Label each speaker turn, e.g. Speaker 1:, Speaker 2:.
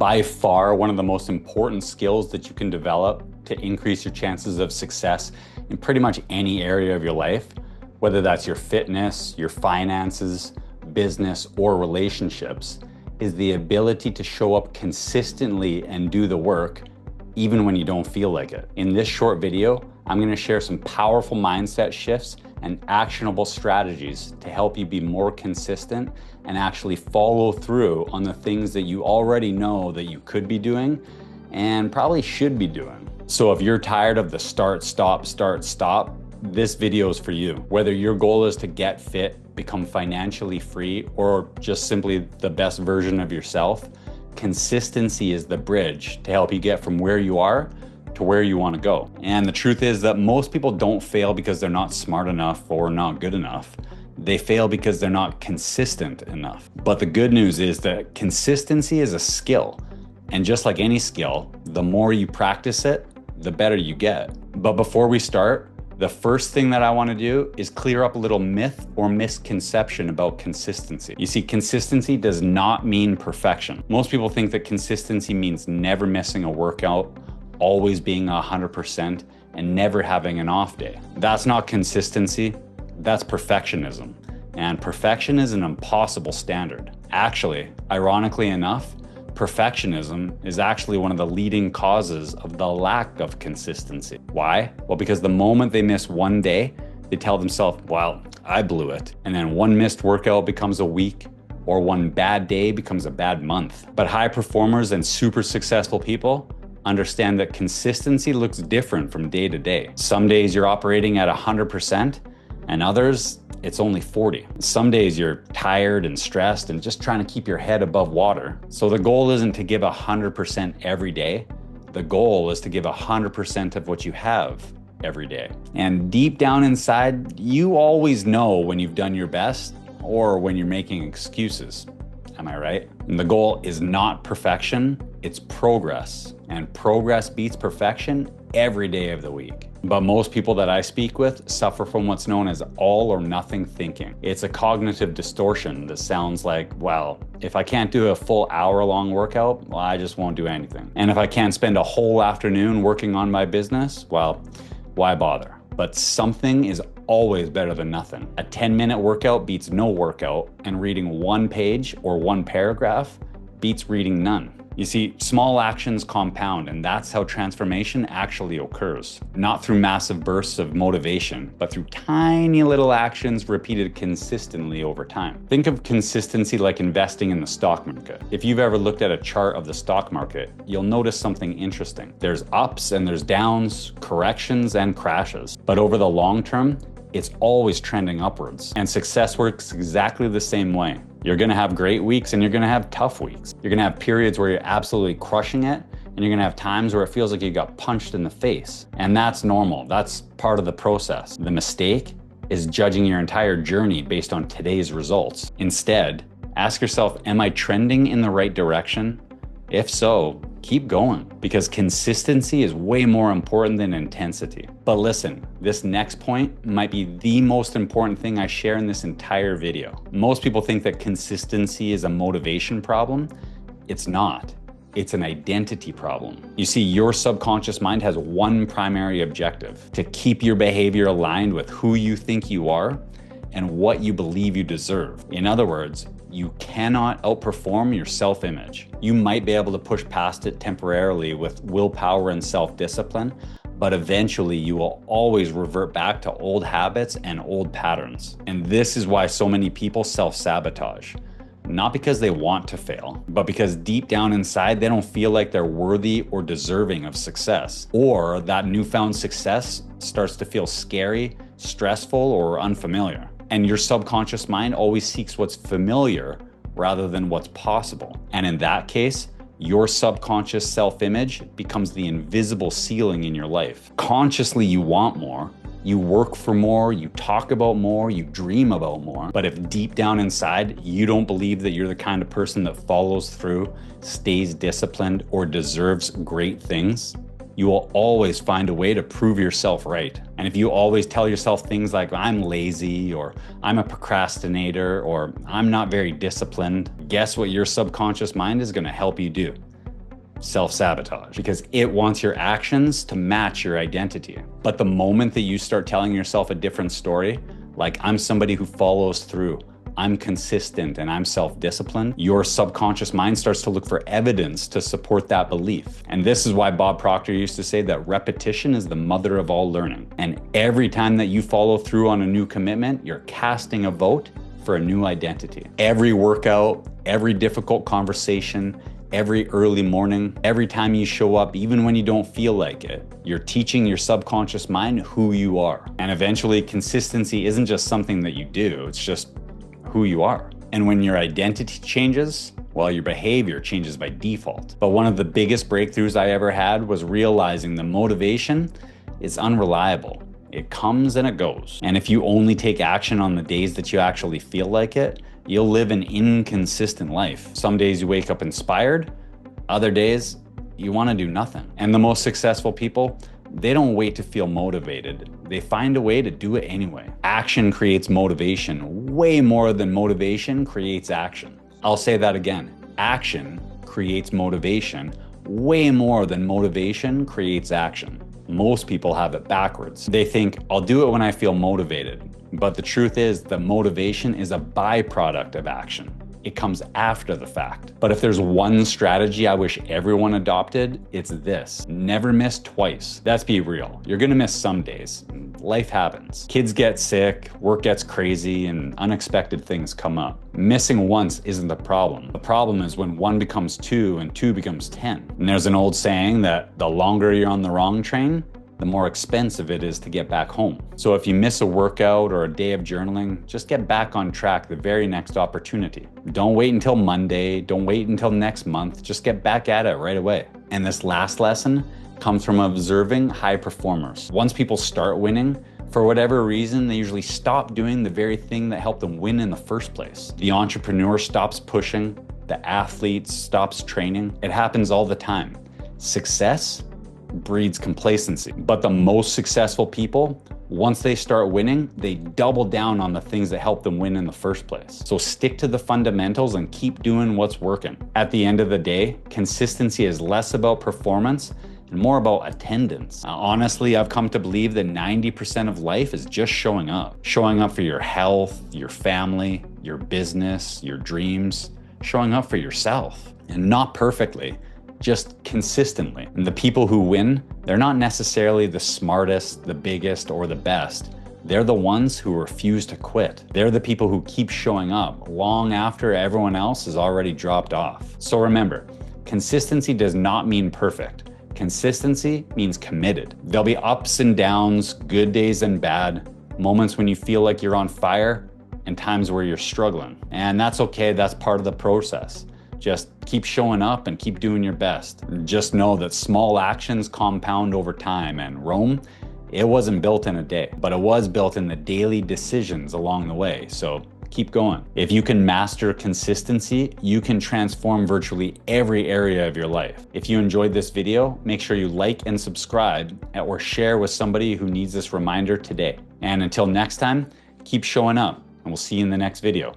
Speaker 1: by far one of the most important skills that you can develop to increase your chances of success in pretty much any area of your life, whether that's your fitness, your finances, business, or relationships, is the ability to show up consistently and do the work even when you don't feel like it. In this short video, I'm going to share some powerful mindset shifts and actionable strategies to help you be more consistent and actually follow through on the things that you already know that you could be doing and probably should be doing. So if you're tired of the start, stop, this video is for you. Whether your goal is to get fit, become financially free, or just simply the best version of yourself, consistency is the bridge to help you get from where you are to where you want to go. And the truth is that most people don't fail because they're not smart enough or not good enough. They fail because they're not consistent enough. But the good news is that consistency is a skill. And just like any skill, the more you practice it, the better you get. But before we start, the first thing that I want to do is clear up a little myth or misconception about consistency. You see, consistency does not mean perfection. Most people think that consistency means never missing a workout, always being 100%, and never having an off day. That's not consistency, that's perfectionism. And perfection is an impossible standard. Actually, ironically enough, perfectionism is actually one of the leading causes of the lack of consistency. Why? Well, because the moment they miss one day, they tell themselves, well, I blew it. And then one missed workout becomes a week, or one bad day becomes a bad month. But high performers and super successful people understand that consistency looks different from day to day. Some days you're operating at 100%, and others, it's only 40. Some days you're tired and stressed and just trying to keep your head above water. So the goal isn't to give 100% every day. The goal is to give 100% of what you have every day. And deep down inside, you always know when you've done your best or when you're making excuses. Am I right? And the goal is not perfection, it's progress. And progress beats perfection every day of the week. But most people that I speak with suffer from what's known as all or nothing thinking. It's a cognitive distortion that sounds like, well, if I can't do a full hour-long workout, well, I just won't do anything. And if I can't spend a whole afternoon working on my business, well, why bother? But something is always better than nothing. A 10-minute workout beats no workout, and reading one page or one paragraph beats reading none. You see, small actions compound, and that's how transformation actually occurs. Not through massive bursts of motivation, but through tiny little actions repeated consistently over time. Think of consistency like investing in the stock market. If you've ever looked at a chart of the stock market, you'll notice something interesting. There's ups and there's downs, corrections and crashes. But over the long term, it's always trending upwards. And success works exactly the same way. You're gonna have great weeks and you're gonna have tough weeks. You're gonna have periods where you're absolutely crushing it, and you're gonna have times where it feels like you got punched in the face. And that's normal, that's part of the process. The mistake is judging your entire journey based on today's results. Instead, ask yourself, am I trending in the right direction? If so, keep going, because consistency is way more important than intensity. But listen, this next point might be the most important thing I share in this entire video. Most people think that consistency is a motivation problem. It's not. It's an identity problem. You see, your subconscious mind has one primary objective: to keep your behavior aligned with who you think you are and what you believe you deserve. In other words, you cannot outperform your self-image. You might be able to push past it temporarily with willpower and self-discipline, but eventually you will always revert back to old habits and old patterns. And this is why so many people self-sabotage. Not because they want to fail, but because deep down inside, they don't feel like they're worthy or deserving of success. Or that newfound success starts to feel scary, stressful, or unfamiliar. And your subconscious mind always seeks what's familiar rather than what's possible. And in that case, your subconscious self-image becomes the invisible ceiling in your life. Consciously, you want more, you work for more, you talk about more, you dream about more. But if deep down inside, you don't believe that you're the kind of person that follows through, stays disciplined, or deserves great things, you will always find a way to prove yourself right. And if you always tell yourself things like, I'm lazy, or I'm a procrastinator, or I'm not very disciplined, guess what your subconscious mind is going to help you do? Self-sabotage, because it wants your actions to match your identity. But the moment that you start telling yourself a different story, like I'm somebody who follows through, I'm consistent, and I'm self-disciplined, your subconscious mind starts to look for evidence to support that belief. And this is why Bob Proctor used to say that repetition is the mother of all learning. And every time that you follow through on a new commitment, you're casting a vote for a new identity. Every workout, every difficult conversation, every early morning, every time you show up, even when you don't feel like it, you're teaching your subconscious mind who you are. And eventually, consistency isn't just something that you do, it's just who you are. And when your identity changes, well, your behavior changes by default. But one of the biggest breakthroughs I ever had was realizing the motivation is unreliable. It comes and it goes. And if you only take action on the days that you actually feel like it, you'll live an inconsistent life. Some days you wake up inspired, other days you want to do nothing. And the most successful people, they don't wait to feel motivated. They find a way to do it anyway. Action creates motivation way more than motivation creates action. I'll say that again. Action creates motivation way more than motivation creates action. Most people have it backwards. They think, I'll do it when I feel motivated. But the truth is that motivation is a byproduct of action. It comes after the fact. But if there's one strategy I wish everyone adopted, it's this: never miss twice. Let's be real. You're gonna miss some days. Life happens. Kids get sick, work gets crazy, and unexpected things come up. Missing once isn't the problem. The problem is when one becomes two and two becomes 10. And there's an old saying that the longer you're on the wrong train, the more expensive it is to get back home. So if you miss a workout or a day of journaling, just get back on track the very next opportunity. Don't wait until Monday, don't wait until next month, just get back at it right away. And this last lesson comes from observing high performers. Once people start winning, for whatever reason, they usually stop doing the very thing that helped them win in the first place. The entrepreneur stops pushing, the athlete stops training. It happens all the time. Success breeds complacency. But the most successful people, once they start winning, they double down on the things that helped them win in the first place. So stick to the fundamentals and keep doing what's working. At the end of the day, consistency is less about performance and more about attendance. Honestly, I've come to believe that 90% of life is just showing up. Showing up for your health, your family, your business, your dreams. Showing up for yourself. And not perfectly, just consistently. And the people who win, they're not necessarily the smartest, the biggest, or the best. They're the ones who refuse to quit. They're the people who keep showing up long after everyone else has already dropped off. So remember, consistency does not mean perfect. Consistency means committed. There'll be ups and downs, good days and bad, moments when you feel like you're on fire, and times where you're struggling. And that's okay, that's part of the process. Just keep showing up and keep doing your best. Just know that small actions compound over time, and Rome, it wasn't built in a day, but it was built in the daily decisions along the way. So keep going. If you can master consistency, you can transform virtually every area of your life. If you enjoyed this video, make sure you like and subscribe or share with somebody who needs this reminder today. And until next time, keep showing up, and we'll see you in the next video.